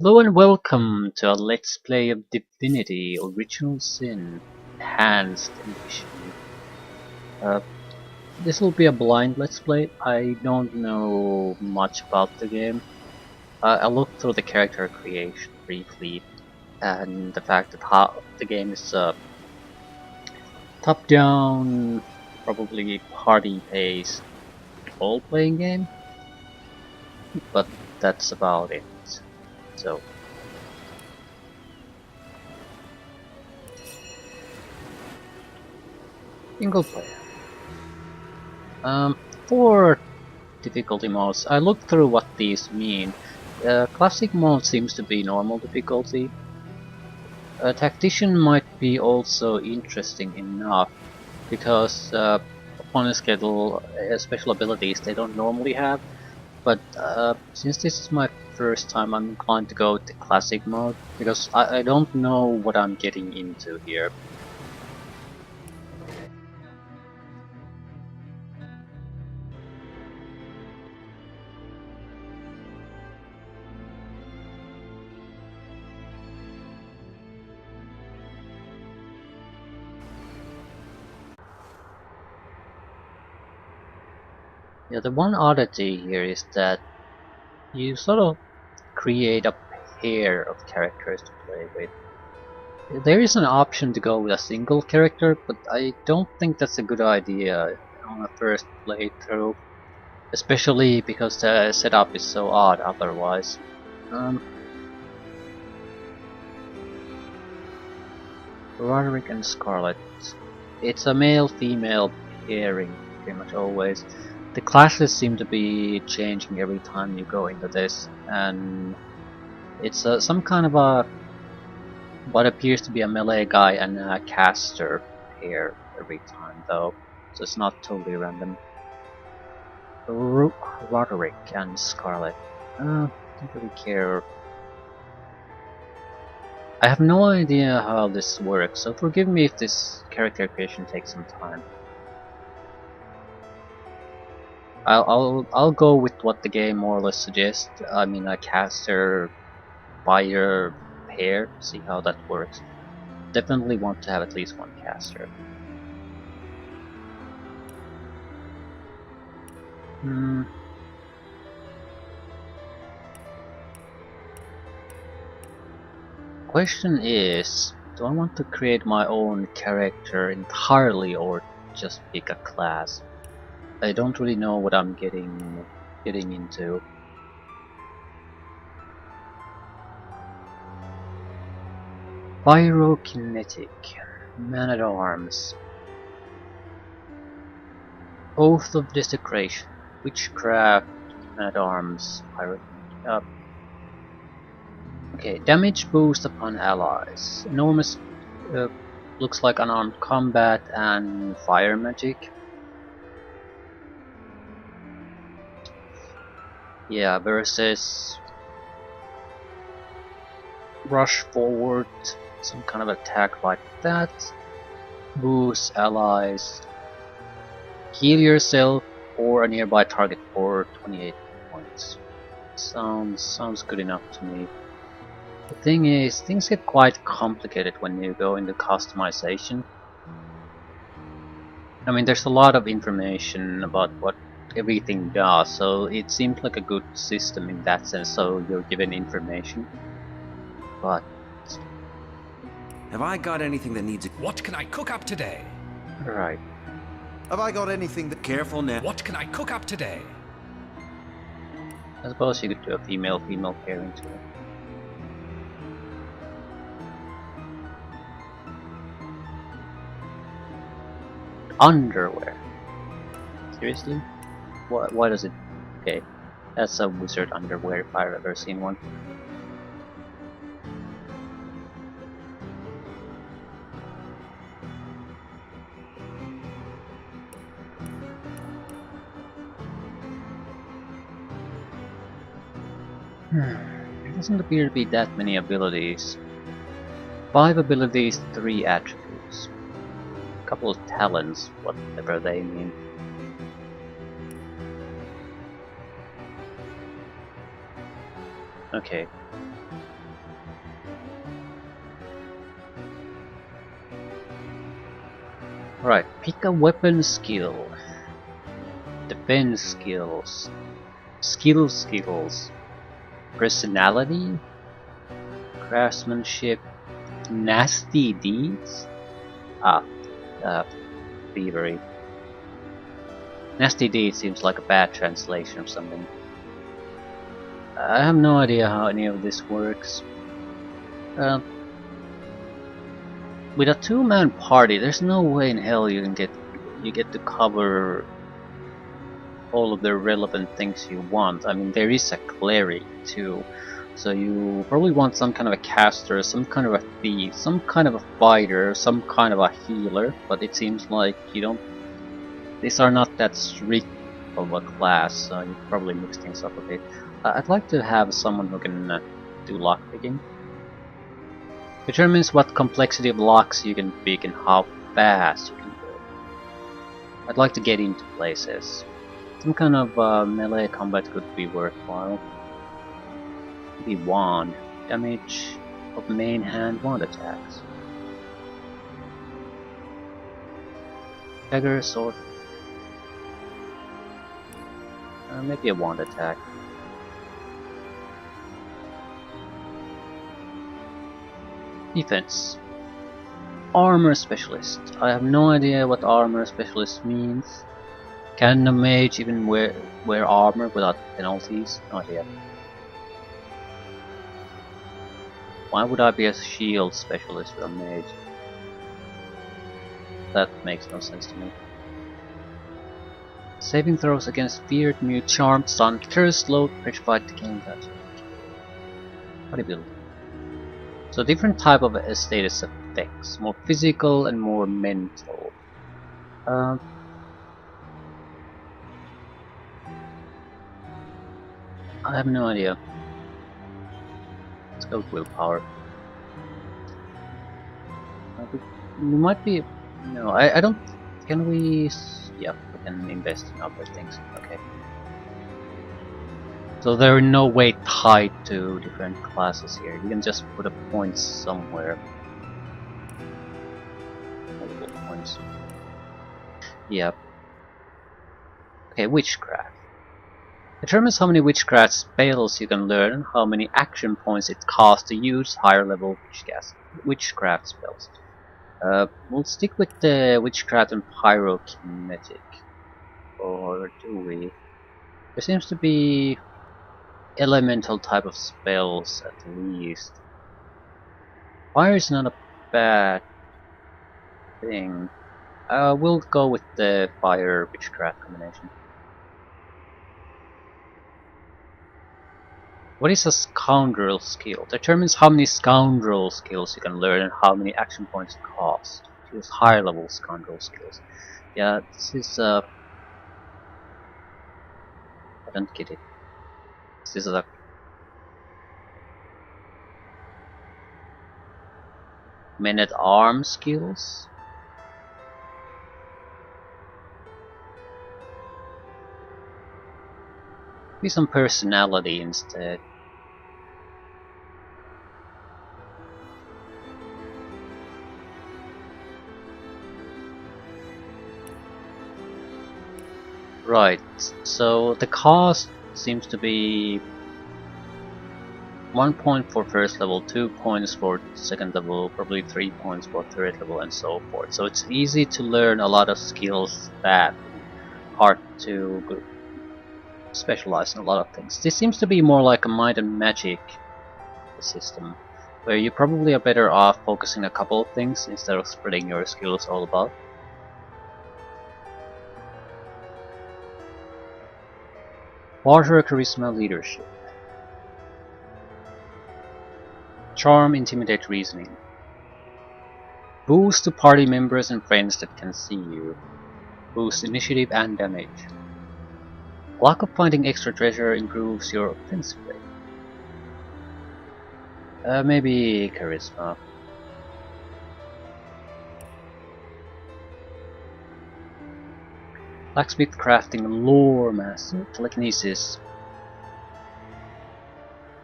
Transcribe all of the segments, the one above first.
Hello and welcome to a Let's Play of Divinity Original Sin Enhanced Edition. Uh, this will be a blind Let's Play. I don't know much about the game. I looked through the character creation briefly, and the fact that how the game is a top-down, probably party-based role-playing game, but that's about it. So, single player. For difficulty modes, I looked through what these mean. Classic mode seems to be normal difficulty. Tactician might be also interesting enough because upon schedule special abilities they don't normally have. But since this is my first time, I'm inclined to go with the classic mode because I don't know what I'm getting into here. Yeah, the one oddity here is that you sort of create a pair of characters to play with. There is an option to go with a single character, but I don't think that's a good idea on a first playthrough, especially because the setup is so odd otherwise. Um, Roderick and Scarlet. It's a male-female pairing pretty much always. The classes seem to be changing every time you go into this, and it's some kind of a what appears to be a melee guy and a caster pair every time though, so it's not totally random. Roderick and Scarlet. Don't really care. I have no idea how this works, so forgive me if this character creation takes some time. I'll go with what the game more or less suggests. I mean, a caster fighter pair. See how that works. Definitely want to have at least one caster. Question is, do I want to create my own character entirely or just pick a class? I don't really know what I'm getting into. Pyrokinetic, Man-at-Arms, Oath of Desecration, Witchcraft, Man-at-Arms, Pyrokinetic. Okay, damage boost upon allies. Enormous, looks like unarmed combat and fire magic. Yeah, versus rush forward, some kind of attack like that. Boost allies. Heal yourself or a nearby target for 28 points. Sounds good enough to me. The thing is, things get quite complicated when you go into customization. I mean, there's a lot of information about what everything does, so it seems like a good system in that sense, so you're given information. But have I got anything that needs a... What can I cook up today? right. Have I got anything that... Careful now. What can I cook up today? I suppose you could do a female pairing too. Underwear. Seriously? Why does it... Okay, that's a wizard underwear if I've ever seen one. There doesn't appear to be that many abilities. 5 abilities, 3 attributes. A couple of talents, whatever they mean. Okay. Right, pick a weapon skill. Defense skills. Skills. Personality. Craftsmanship. Nasty deeds. Ah, thievery. Nasty deeds seems like a bad translation or something. I have no idea how any of this works. With a two-man party, there's no way in hell you get to cover all of the relevant things you want. I mean, there is a cleric too, so you probably want some kind of a caster, some kind of a thief, some kind of a fighter, some kind of a healer. But it seems like you don't. These are not that strict of a class, so you probably mix things up a bit. I'd like to have someone who can do lockpicking. Determines what complexity of locks you can pick and how fast you can do it. I'd like to get into places. Some kind of melee combat could be worthwhile. Maybe wand. Damage of main hand wand attacks. Dagger, sword. Maybe a wand attack. Defense. Armor specialist. I have no idea what armor specialist means. Can a mage even wear armor without penalties? No idea. Why would I be a shield specialist with a mage? That makes no sense to me. Saving throws against feared, mute, charmed, stunned, curse, slowed, petrified, decaying touch. Bodybuilding. So different type of status effects, more physical and more mental. I have no idea. Let's go with willpower. We might be. No, I don't. Can we? Yeah, we can invest in other things. Okay. So there are no way tied to different classes here. You can just put a point somewhere. Multiple points. Yep. Okay, witchcraft. Determines how many witchcraft spells you can learn and how many action points it costs to use higher level witchcraft spells. We'll stick with the witchcraft and pyrokinetic. Or do we? There seems to be elemental type of spells at least. Fire is not a bad thing. We'll go with the fire witchcraft combination. What is a scoundrel skill? Determines how many scoundrel skills you can learn and how many action points it costs. Use higher level scoundrel skills. Yeah, this is I don't get it. This is a men-at-arms skills. Be some personality instead. Right, so the cost seems to be 1 point for first level, 2 points for second level, probably 3 points for third level, and so forth. So it's easy to learn a lot of skills that hard to specialize in a lot of things. This seems to be more like a might and magic system, where you probably are better off focusing a couple of things instead of spreading your skills all about. Barter, charisma, leadership. Charm, intimidate, reasoning. Boost to party members and friends that can see you. Boost initiative and damage. Luck of finding extra treasure improves your offensive rate. Maybe charisma. Blacksmith, crafting, lore master, telekinesis.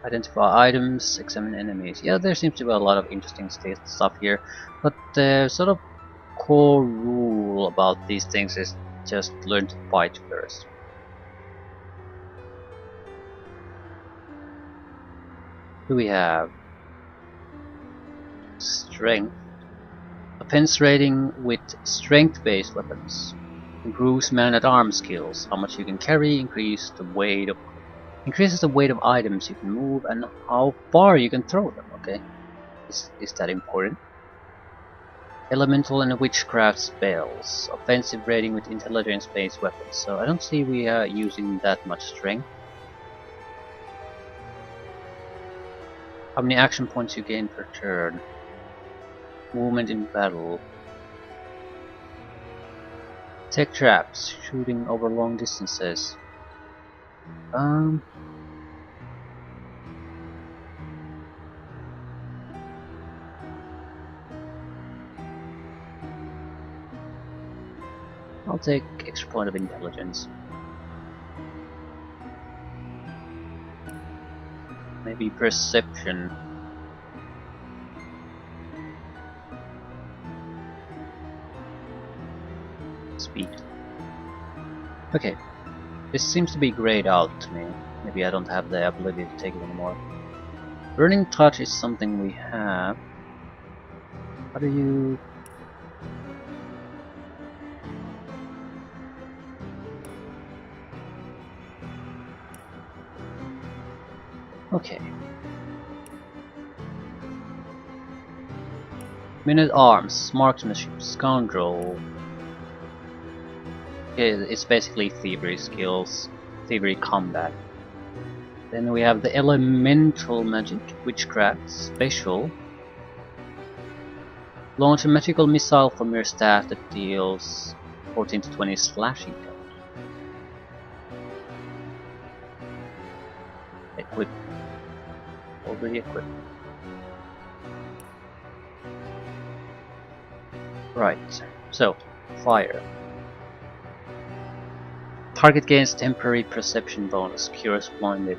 Identify items, examine enemies. Yeah, there seems to be a lot of interesting stuff here, but the sort of core rule about these things is just learn to fight first. Who do we have? Strength. Offense rating with strength-based weapons. Improves man-at-arms skills. How much you can carry, increases the weight of items you can move, and how far you can throw them. Okay, is that important? Elemental and witchcraft spells. Offensive rating with intelligence-based weapons. So I don't see we are using that much strength. How many action points you gain per turn? Movement in battle. Tech traps, shooting over long distances. I'll take extra point of intelligence. Maybe perception. Speed. Okay, this seems to be grayed out to me. Maybe I don't have the ability to take it anymore. Burning touch is something we have. How do you... Okay. Men-at-arms, marksmanship, scoundrel. Okay, it's basically thievery skills, thievery combat. Then we have the elemental magic, witchcraft, special. Launch a magical missile from your staff that deals 14 to 20 slashing damage. Equip. Already equipped. Right, so, fire. Target gains temporary perception bonus, cures blinded.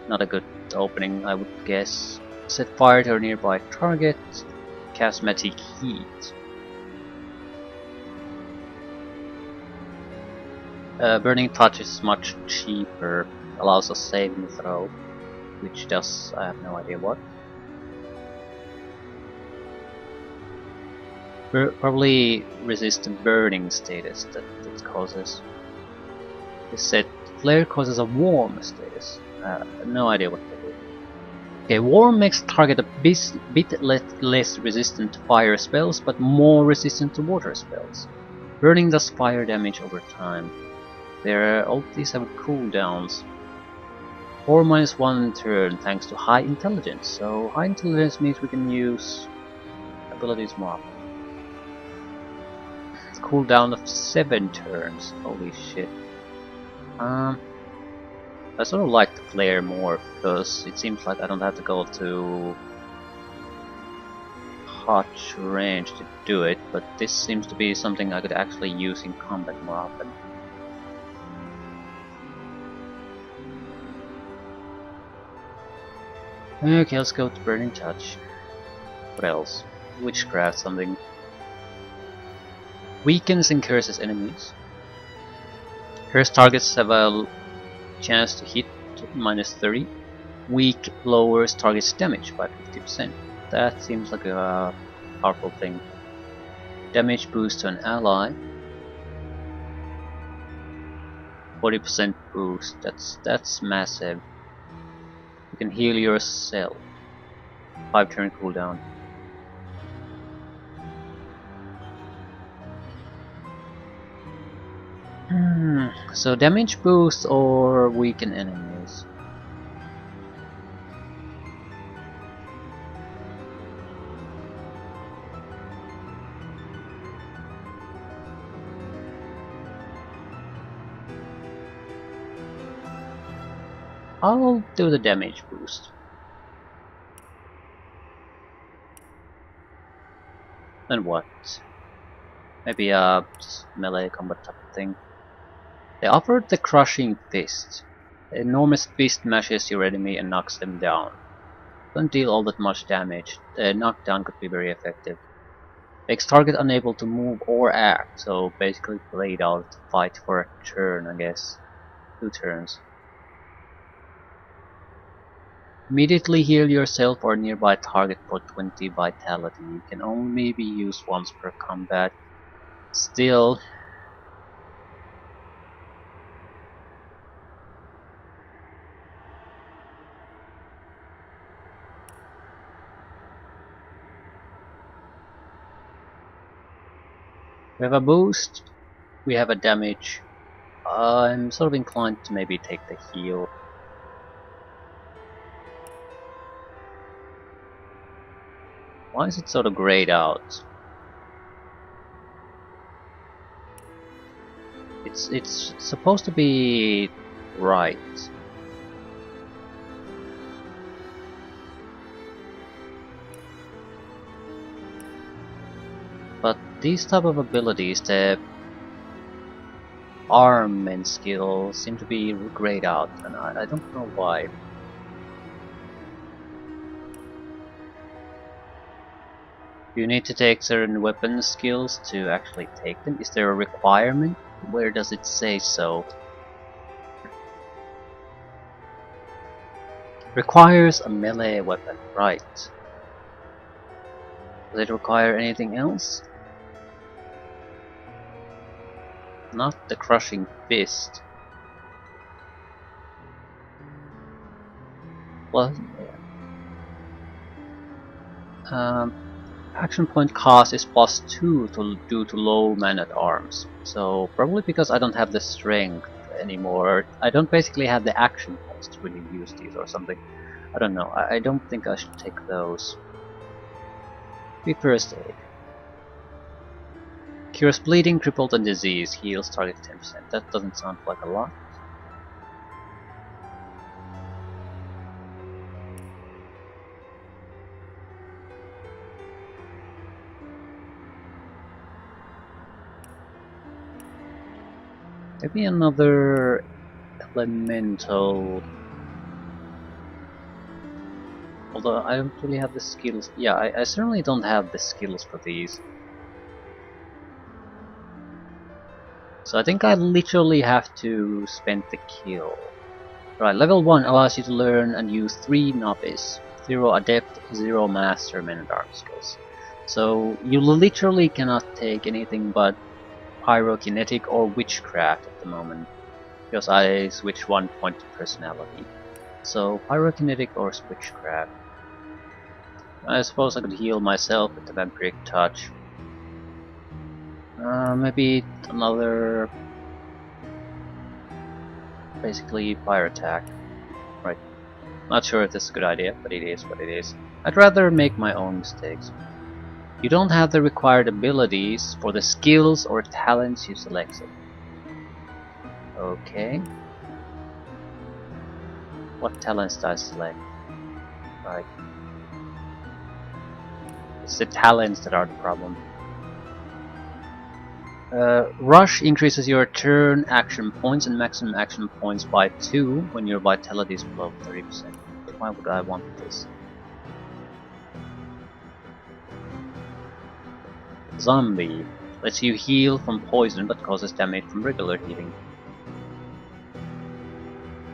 Not a good opening, I would guess. Set fire to a nearby target. Cast magic heat. Burning touch is much cheaper. Allows a saving throw, which does, I have no idea what. Probably resist the burning status that it causes. It said flare causes a warm status. No idea what that is. Okay, warm makes target a bit less resistant to fire spells, but more resistant to water spells. Burning does fire damage over time. All these have cooldowns. 4-1 turn thanks to high intelligence. So high intelligence means we can use abilities more often. Cooldown of 7 turns. Holy shit. I sort of like the flare more because it seems like I don't have to go to hot range to do it, but this seems to be something I could actually use in combat more often. Okay, let's go to Burning Touch. What else? Witchcraft something. Weakens and curses enemies. Cursed targets have a chance to hit -30. Weak lowers target's damage by 50%. That seems like a powerful thing. Damage boost to an ally. 40% boost. That's massive. You can heal yourself. 5 turn cooldown. So damage boost or weaken enemies. I'll do the damage boost. Then what? Maybe just melee combat type of thing. They offered the Crushing Fist. The enormous fist mashes your enemy and knocks them down. Don't deal all that much damage. The knockdown could be very effective. Makes target unable to move or act, so basically played out the fight for a turn, I guess. 2 turns. Immediately heal yourself or nearby target for 20 vitality. Can only be used once per combat. Still, we have a boost, we have a damage. I'm sort of inclined to maybe take the heal. Why is it sort of grayed out? It's supposed to be right. But these type of abilities, the arm and skill, seem to be grayed out, and I don't know why. You need to take certain weapon skills to actually take them. Is there a requirement? Where does it say so? Requires a melee weapon, right. Does it require anything else? Not the crushing fist. Well, action point cost is +2 due to low man-at-arms. So probably because I don't have the strength anymore. I don't basically have the action points to really use these or something. I don't know. I don't think I should take those. Be first aid. Cures bleeding, crippled, and disease. Heals target 10%. That doesn't sound like a lot. Maybe another elemental. Although I don't really have the skills. Yeah, I certainly don't have the skills for these. So I think I literally have to spend the kill. Right, level 1 allows you to learn and use 3 novice, 0 adept, 0 master man-at-arms skills. So you literally cannot take anything but pyrokinetic or witchcraft at the moment, because I switch 1 point to personality. So pyrokinetic or witchcraft. I suppose I could heal myself with the vampiric touch. Maybe another, basically fire attack. Right. Not sure if this is a good idea, but it is what it is. I'd rather make my own mistakes. You don't have the required abilities for the skills or talents you selected. Okay. What talents do I select? Right. It's the talents that are the problem. Rush increases your turn action points and maximum action points by 2 when your vitality is below 30%. Why would I want this? Zombie lets you heal from poison but causes damage from regular healing.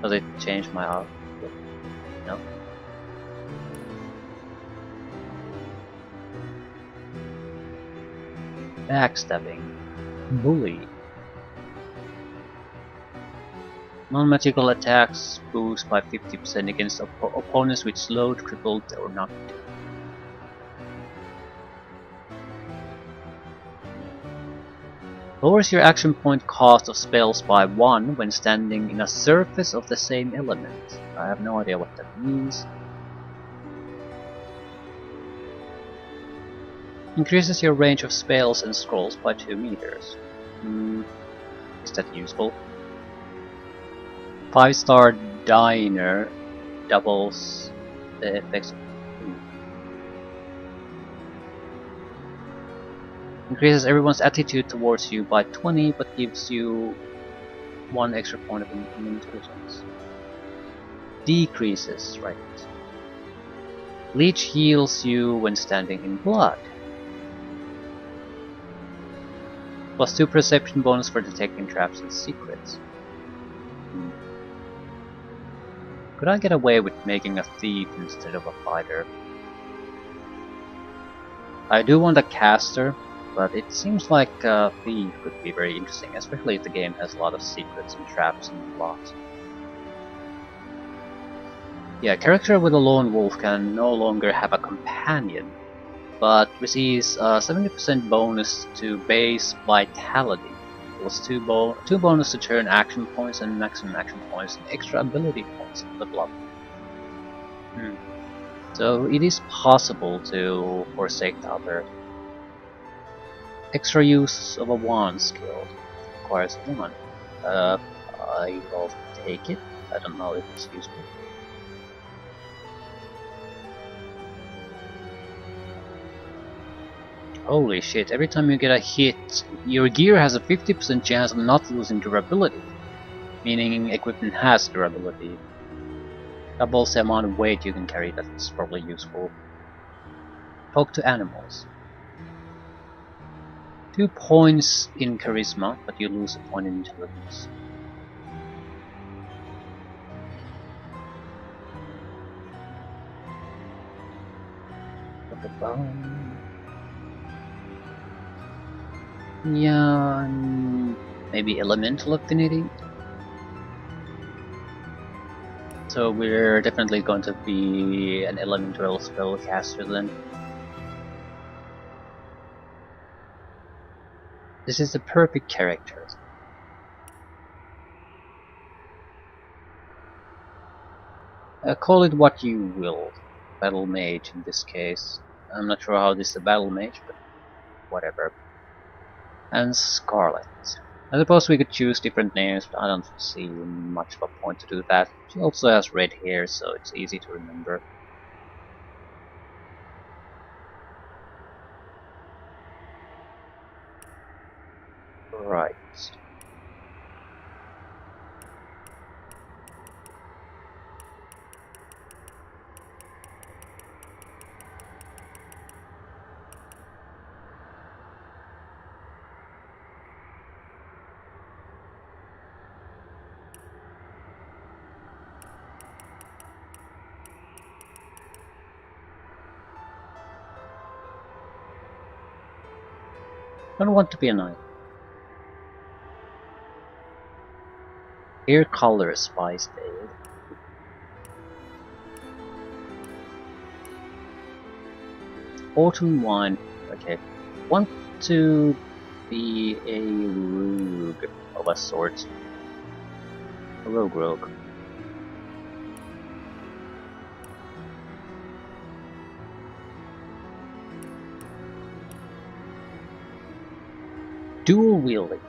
Does it change my outfit? No. Backstabbing. Bully. Non-magical attacks boost by 50% against opponents with slowed, crippled, or knocked. Lowers your action point cost of spells by 1 when standing in a surface of the same element. I have no idea what that means. Increases your range of spells and scrolls by 2 meters. Is that useful? 5-star Diner doubles the effects. Increases everyone's attitude towards you by 20, but gives you 1 extra point of intelligence. Decreases, right. Leech heals you when standing in blood. +2 perception bonus for detecting traps and secrets. Could I get away with making a thief instead of a fighter? I do want a caster, but it seems like a thief could be very interesting, especially if the game has a lot of secrets and traps and plot. Yeah, a character with a lone wolf can no longer have a companion, but receives a 70% bonus to base vitality, plus 2 bonus to turn action points and maximum action points and extra ability points level up. So it is possible to forsake the other. Extra use of a wand skill requires 1. I will take it. I don't know if it's useful. Holy shit, every time you get a hit, your gear has a 50% chance of not losing durability, meaning equipment has durability. Doubles the amount of weight you can carry, that's probably useful. Talk to animals. 2 points in charisma, but you lose a point in intelligence. Yeah, maybe elemental affinity. So we're definitely going to be an elemental spellcaster then. This is the perfect character. Call it what you will. Battle mage in this case. I'm not sure how this is a battle mage, but whatever. And Scarlet. I suppose we could choose different names, but I don't see much of a point to do that. She also has red hair, so it's easy to remember. Right. I don't want to be a knight. Hair color spice ale. Autumn wine. Okay. Want to be a rogue of a sort. A rogue. Dual wielding.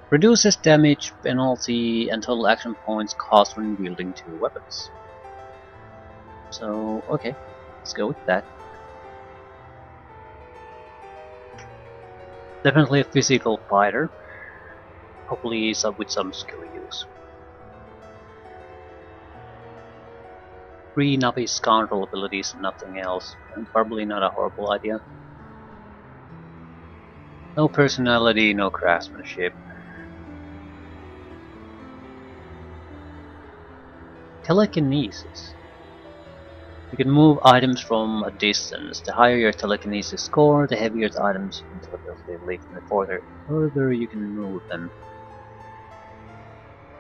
Reduces damage, penalty, and total action points cost when wielding 2 weapons. So, okay, let's go with that. Definitely a physical fighter. Hopefully with some skill use. 3 Navi scoundrel abilities and nothing else. And probably not a horrible idea. No personality, no craftsmanship. Telekinesis. You can move items from a distance. The higher your telekinesis score, the heavier the items you can telepathically lift, and the further you can move them.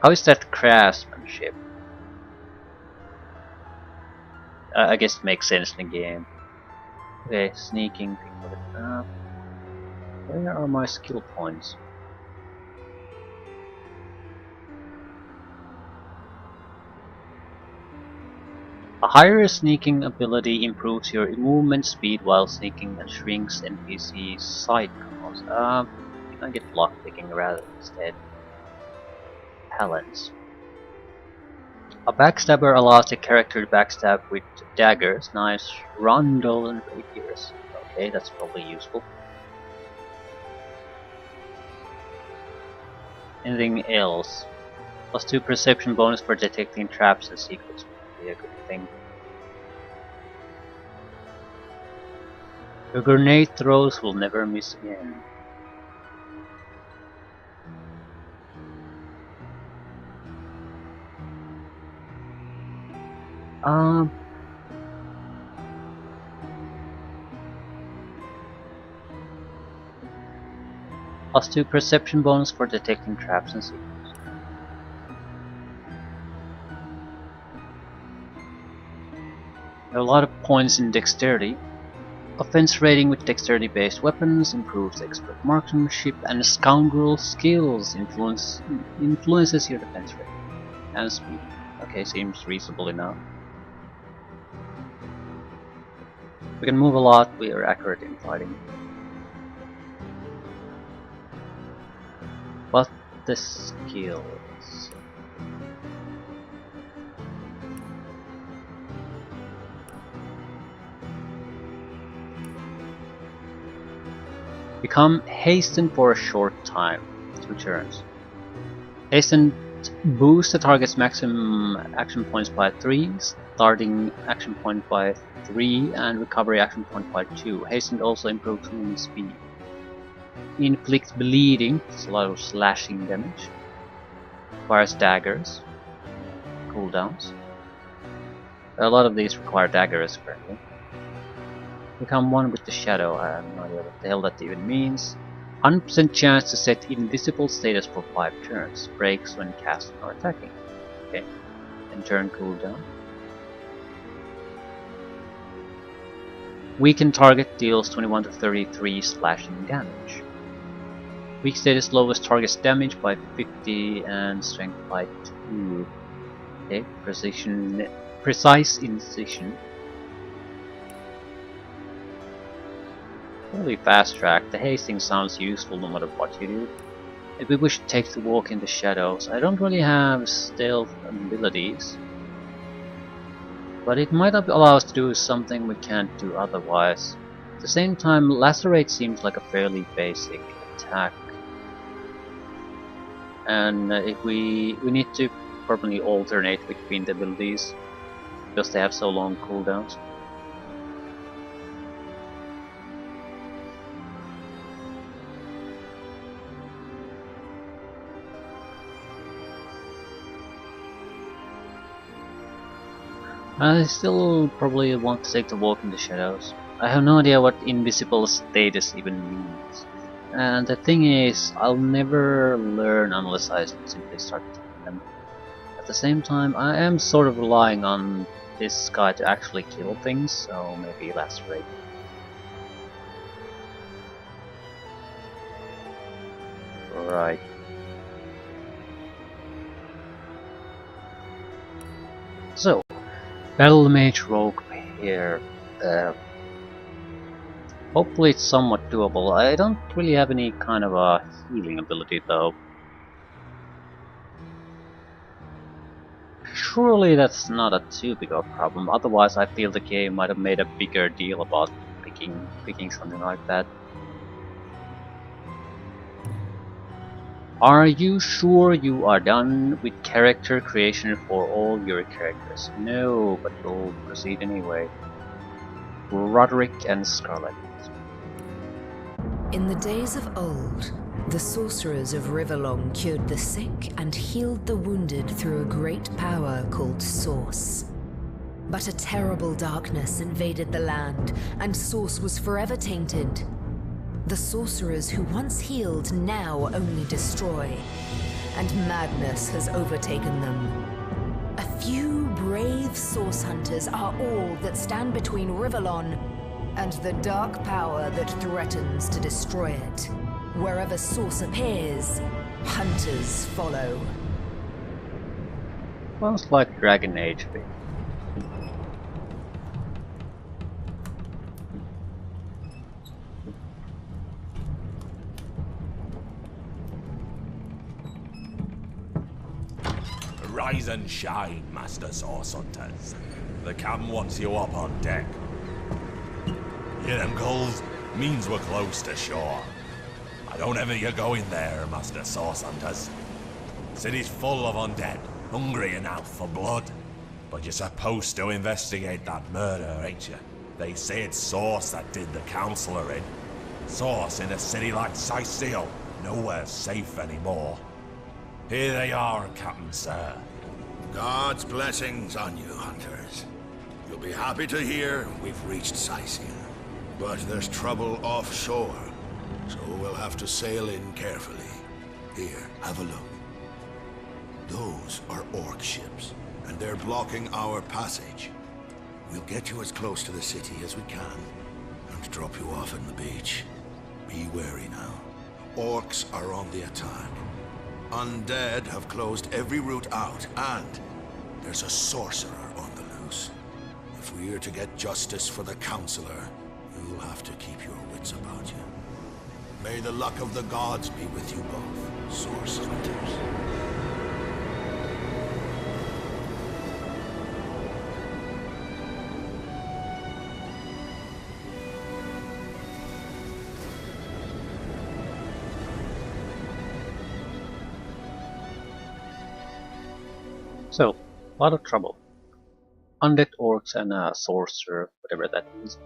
How is that craftsmanship? I guess it makes sense in the game. Okay, sneaking, pick it up. Where are my skill points? A higher sneaking ability improves your movement speed while sneaking and shrinks NPC side combos. Can I get lockpicking rather instead? Talents. A backstabber allows the character to backstab with daggers, knives, rondel, and rapiers. Okay, that's probably useful. Anything else? +2 perception bonus for detecting traps and secrets would be a good thing. Your grenade throws will never miss again. Um, +2 perception bonus for detecting traps and secrets. There are a lot of points in dexterity. Offense rating with dexterity-based weapons improves expert marksmanship, and scoundrel skills influences your defense rating and speed. Okay, seems reasonable enough. We can move a lot. We are accurate in fighting. But the skills. Become hastened for a short time, 2 turns. Hastened boosts the target's maximum action points by 3, starting action point by 3, and recovery action point by 2. Hastened also improves movement speed. Inflicts bleeding, it's a lot of slashing damage. Requires daggers, cooldowns. A lot of these require daggers apparently. Become one with the shadow. I have no idea what the hell that even means. 100% chance to set invisible status for 5 turns. Breaks when casting or attacking. Okay. And turn cooldown. Weakened target deals 21 to 33 slashing damage. Weak status lowers target's damage by 50 and strength by 2. Okay. Precise incision. Really fast track. The hasting sounds useful no matter what you do. Maybe we should take the walk in the shadows. I don't really have stealth abilities, but it might allow us to do something we can't do otherwise. At the same time, lacerate seems like a fairly basic attack, and if we need to probably alternate between the abilities because they have so long cooldowns. I still probably want to take the walk in the shadows. I have no idea what invisible status even means. And the thing is, I'll never learn unless I simply start taking them. At the same time, I am sort of relying on this guy to actually kill things, so maybe lacerate. Right. So, Battle Mage Rogue here. Hopefully it's somewhat doable. I don't really have any kind of a healing ability though. Surely that's not a too big of a problem, otherwise I feel the game might have made a bigger deal about picking something like that. Are you sure you are done with character creation for all your characters? No, but we'll proceed anyway. Roderick and Scarlet. In the days of old, the sorcerers of Riverlong cured the sick and healed the wounded through a great power called Source. But a terrible darkness invaded the land, and Source was forever tainted. The sorcerers who once healed now only destroy, and madness has overtaken them. A few brave Source hunters are all that stand between Riverlon and the dark power that threatens to destroy it. Wherever Source appears, hunters follow. Sounds like Dragon Age. Rise and shine, Master Source Hunters. The captain wants you up on deck. Hear them gulls? Means we're close to shore. I don't ever you go in there, Master Source Hunters. City's full of undead, hungry enough for blood. But you're supposed to investigate that murder, ain't you? They say it's Source that did the counselor in. Source in a city like Sicil, nowhere safe anymore. Here they are, Captain Sir. God's blessings on you, hunters. You'll be happy to hear we've reached Sicil. But there's trouble offshore, so we'll have to sail in carefully. Here, have a look. Those are orc ships, and they're blocking our passage. We'll get you as close to the city as we can, and drop you off on the beach. Be wary now. Orcs are on the attack. Undead have closed every route out, and there's a sorcerer on the loose. If we're to get justice for the Counselor, you'll have to keep your wits about you. May the luck of the gods be with you both, Source Hunters. So, a lot of trouble. Undead orcs and a sorcerer, whatever that is.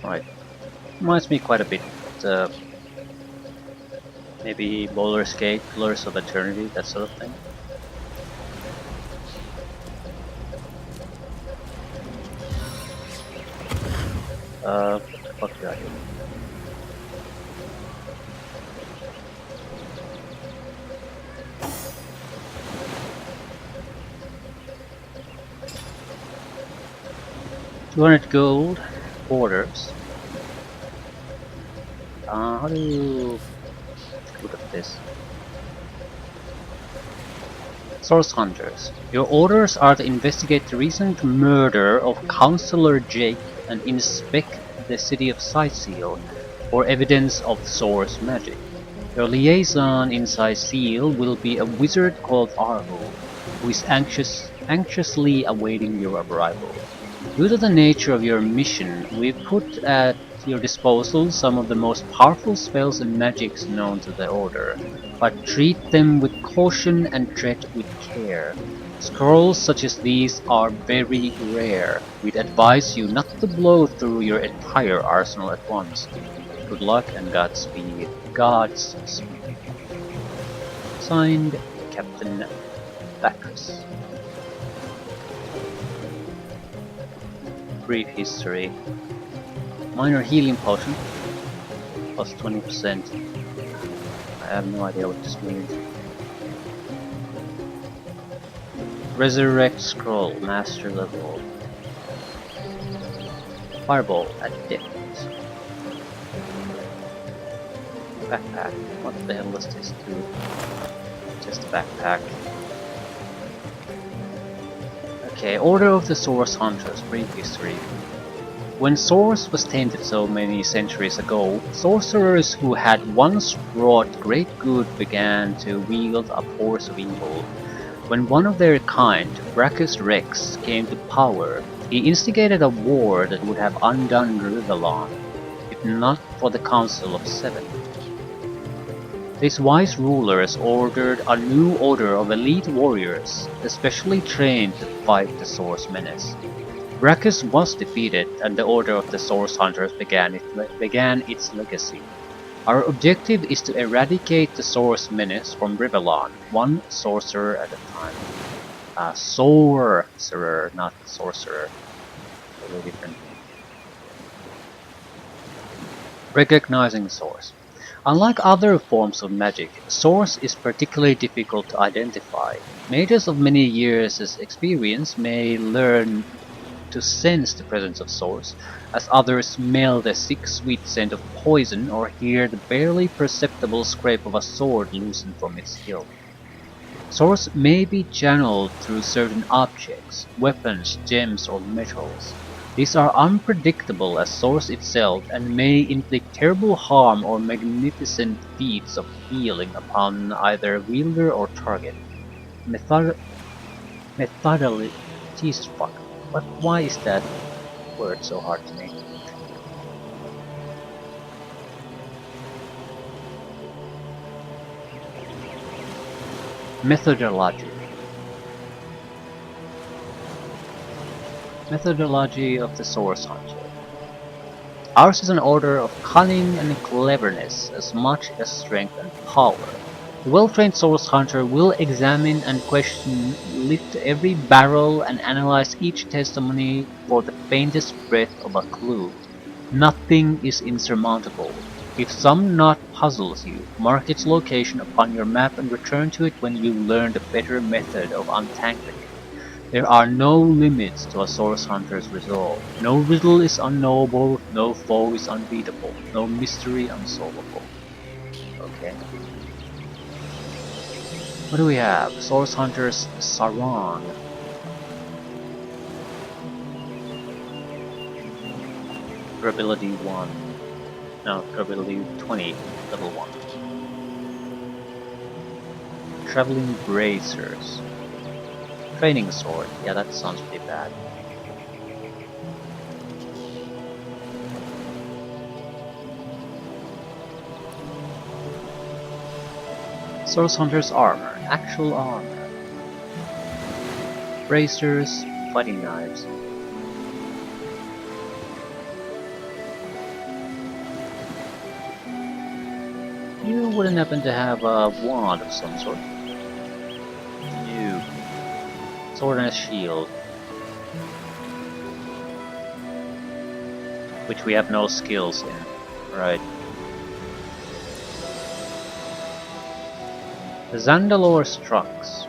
Right. Reminds me quite a bit. Maybe Boulder Skate, Pillars of Eternity, that sort of thing. What did I do? $200 gold, orders. How do you look at this? Source Hunters. Your orders are to investigate the recent murder of Counselor Jake and inspect the city of Sicil for evidence of source magic. Your liaison in Sicil will be a wizard called Arvo, who is anxiously awaiting your arrival. Due to the nature of your mission, we've put at your disposal some of the most powerful spells and magics known to the Order, but treat them with caution and tread with care. Scrolls such as these are very rare. We'd advise you not to blow through your entire arsenal at once. Good luck and Godspeed. Godspeed. Signed, Captain Bacchus. Brief history. Minor healing potion. Plus 20%. I have no idea what this means. Resurrect Scroll, Master level. Fireball, Adept. Backpack. What the hell does this do? Just a backpack. Okay, Order of the Source Hunters, brief history. When Source was tainted so many centuries ago, sorcerers who had once wrought great good began to wield a force of evil. When one of their kind, Brachus Rex, came to power, he instigated a war that would have undone Rivellon, if not for the Council of Seven. These wise rulers ordered a new order of elite warriors, especially trained to fight the Source menace. Brachus was defeated, and the Order of the Source Hunters began its legacy. Our objective is to eradicate the Source menace from Rivellon, one sorcerer at a time. Sorcerer, not sorcerer. Totally different. Recognizing Source. Unlike other forms of magic, Source is particularly difficult to identify. Mages of many years' experience may learn to sense the presence of Source, as others smell the sick sweet scent of poison or hear the barely perceptible scrape of a sword loosened from its hilt. Source may be channeled through certain objects, weapons, gems, or metals. These are unpredictable as Source itself and may inflict terrible harm or magnificent feats of healing upon either wielder or target. Methodically, Jesus fuck. But why is that word so hard to make? Methodology. Methodology of the Source Hunter. Ours is an order of cunning and cleverness as much as strength and power. The well-trained source hunter will examine and question, lift every barrel and analyze each testimony for the faintest breath of a clue. Nothing is insurmountable. If some knot puzzles you, mark its location upon your map and return to it when you learn a better method of untangling it. There are no limits to a source hunter's resolve. No riddle is unknowable, no foe is unbeatable, no mystery unsolvable. Okay. What do we have? Source Hunter's Sarong. Durability 1. No, durability 20, level 1. Traveling Bracers. Training Sword. Yeah, that sounds pretty bad. Source Hunter's Armor. Actual armor. Bracers. Fighting Knives. You wouldn't happen to have a wand of some sort? No. Sword and a shield. Which we have no skills in. Right. The Zandalore Strux.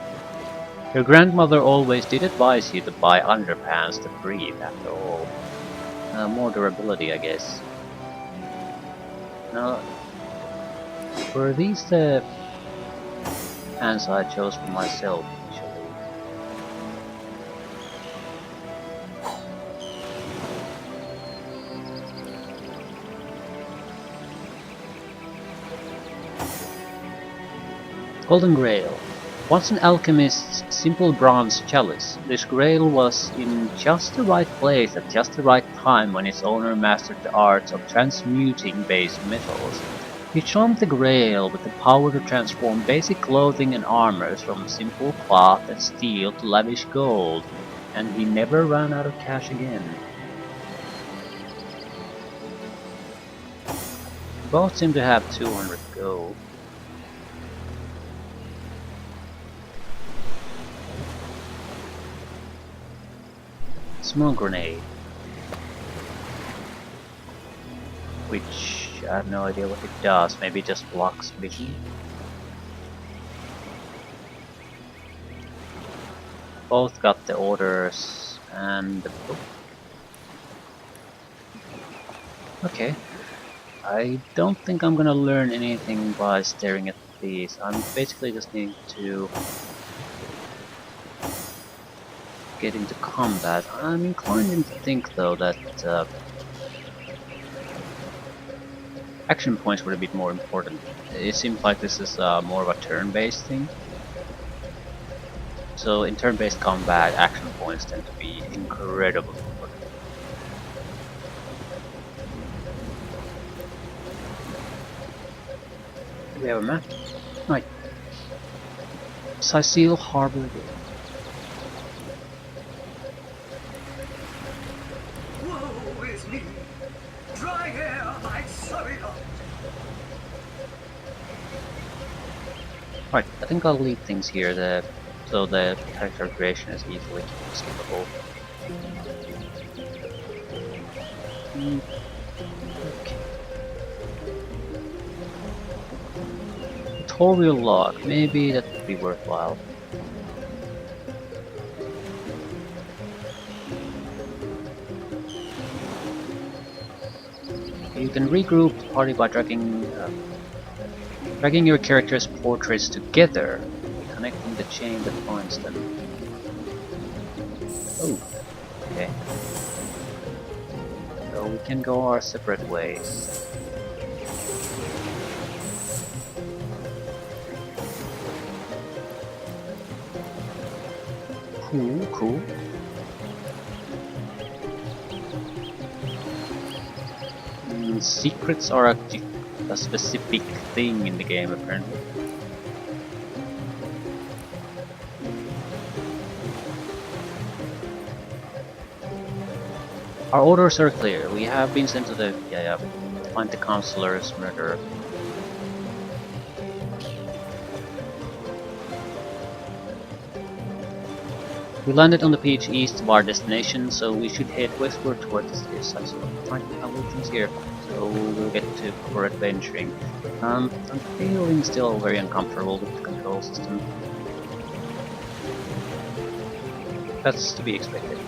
Your grandmother always did advise you to buy underpants to breathe after all. More durability, I guess. Now, were these the pants I chose for myself, actually? Golden Grail. Once an alchemist's simple bronze chalice, this grail was in just the right place at just the right time when its owner mastered the arts of transmuting base metals. He charmed the grail with the power to transform basic clothing and armors from simple cloth and steel to lavish gold, and he never ran out of cash again. Both seem to have 200 gold. Smoke grenade, which I have no idea what it does. Maybe it just blocks vision. Both got the orders and the book. Okay, I don't think I'm gonna learn anything by staring at these. I'm basically just need to get into combat. I'm inclined to think though that action points were a bit more important. It seems like this is more of a turn-based thing. So in turn-based combat, action points tend to be incredibly important. Do we have a map? Right. Sicil Harbor. Woe is me! Dry air, I sorry not. Right, I think I'll leave things here so the character creation is easily skippable. Okay. Tutorial log, maybe that would be worthwhile. You can regroup the party by dragging your character's portraits together, connecting the chain that binds them. Oh, okay. So we can go our separate ways. Cool, cool. Secrets are a specific thing in the game, apparently. Our orders are clear. We have been sent to the to find the counselor's murderer. We landed on the beach east of our destination, so we should head westward toward the city site. So find our things here, so we'll get to proper adventuring. I'm feeling still very uncomfortable with the control system. That's to be expected.